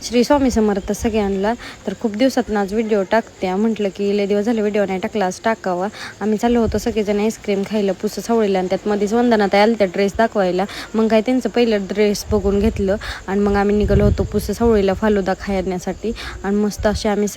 श्री स्वामी समर्थ सगळ्यांना. तर खूप दिवसातून आज व्हिडिओ टाकते. म्हटलं की लय दिवस झाले व्हिडिओ नाही टाकला, आज टाकावा. आम्ही चाललो होतो सगळेजण आईस्क्रीम खायला पुसं सावळीला, आणि त्यात मध्येच वंदनात आल्या त्या ड्रेस दाखवायला. मग काय त्यांचं पहिलं ड्रेस बघून घेतलं आणि मग आम्ही निघालो होतो पुसं सावळीला फालुदा खाण्यासाठी. आणि मस्त असे आम्ही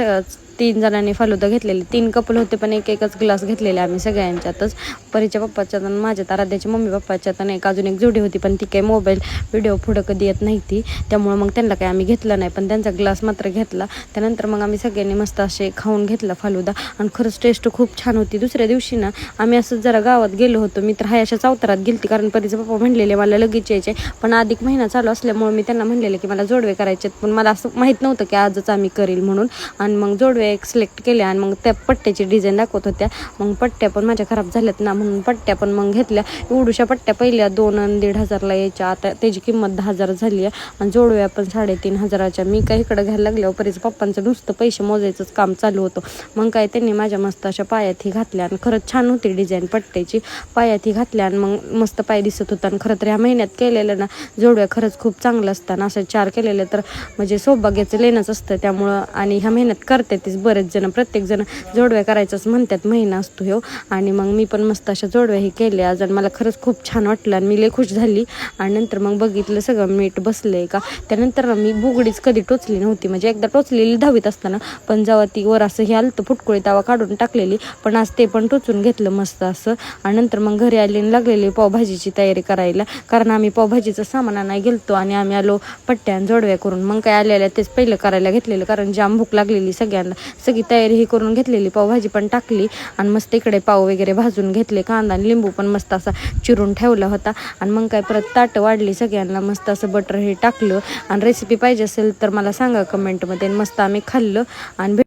3 जणांनी फालुदा घेतलेले. 3 कपल होते पण एकच ग्लास घेतलेले आम्ही सगळ्यांच्यातच. परीच्या पप्पाच्यात आणि माझ्यात, आराध्याच्या मम्मी पप्पाच्यात आणि अजून एक जोडी होती, पण ती काही मोबाईल व्हिडिओ पुढं कधी येत नाही ती, त्यामुळं मग त्यांना काही आम्ही घेतलं नाही, पण त्यांचा ग्लास मात्र घेतला. त्यानंतर मग आम्ही सगळ्यांनी मस्त असे खाऊन घेतला फालुदा, आणि खरंच टेस्ट खूप छान होती. दुसऱ्या दिवशी ना आम्ही असंच जरा गावात गेलो होतो. मी तर अशा चौतारात गेलती, कारण परीचे पप्पा म्हणलेले मला लगेच यायचे, पण अधिक महिना चालू असल्यामुळे मी त्यांना म्हणलेले की मला जोडवे करायचे, पण मला असं माहीत नव्हतं की आजच आम्ही करेल म्हणून. आणि मग जोडवे एक सिलेक्ट केले आणि मग त्या पट्ट्याची डिझाईन दाखवत होत्या. मग पट्ट्या पण माझ्या खराब झाल्यात ना, म्हणून पट्ट्या पण मग घेतल्या. एवढ्याशा पट्ट्या पहिल्या 2 आणि 1,500ला यायच्या, आता त्याची किंमत 10,000 झाली आहे. आणि जोडव्या पण 3,500च्या. मी काय इकडं घ्यायला लागल्यावर परीचं पप्पांचं नुसतं पैसे मोजायचंच काम चालू होतं. मग काय त्यांनी माझ्या मस्त अशा पायातही घातल्या, आणि खरंच छान होती डिझाईन पट्ट्याची. पायातही घातल्या आणि मग मस्त पाय दिसत होता. आणि खरं तर ह्या महिन्यात केलेलं ना जोडव्या खरंच खूप चांगलं असतं. असं 4 केलेलं तर म्हणजे सौभाग्याचं लेणंच असतं, त्यामुळं. आणि ह्या महिन्यात करते तीच बरेच जण, प्रत्येक जण जोडव्या करायचंच म्हणतात, महिना असतो ह्यो. आणि मग मी पण मस्त अशा जोडव्याही केल्या आज, आणि मला खरंच खूप छान वाटलं आणि मी लय खुश झाली. आणि नंतर मग बघितलं सगळं मीठ बसलंय का. त्यानंतर मी बुगडीच कधी टोचली नव्हती, म्हणजे एकदा टोचलेली 10वीत असताना, पण जेव्हा ती वर असं हे आलं फुटकुळी तेव्हा काढून टाकलेली, पण आज ते पण टोचून घेतलं मस्त असं. आणि नंतर मग घरी आली लागलेली पावभाजीची तयारी करायला, कारण आम्ही पावभाजीचं सामान आणायला गेलतो आणि आम्ही आलो पट्ट्या आणि जोडव्या करून. मग काय आलेल्या तेच पहिलं करायला घेतलेलं, कारण जाम भूक लागलेली सगळ्यांना. सगळी तयारी ही करून घेतलेली, पावभाजी पण टाकली आणि मस्त इकडे पाव वगैरे भाजून घेतले, कांदा आणि लिंबू पण मस्त असा चिरून ठेवला होता. आणि मग काय परत ताटं वाढली सगळ्यांना, मस्त असं बटर हे टाकलं. आणि रेसिपी पाहिजे असेल तर मला सांगा कमेंटमध्ये. मस्त आम्ही खाल्लं आणि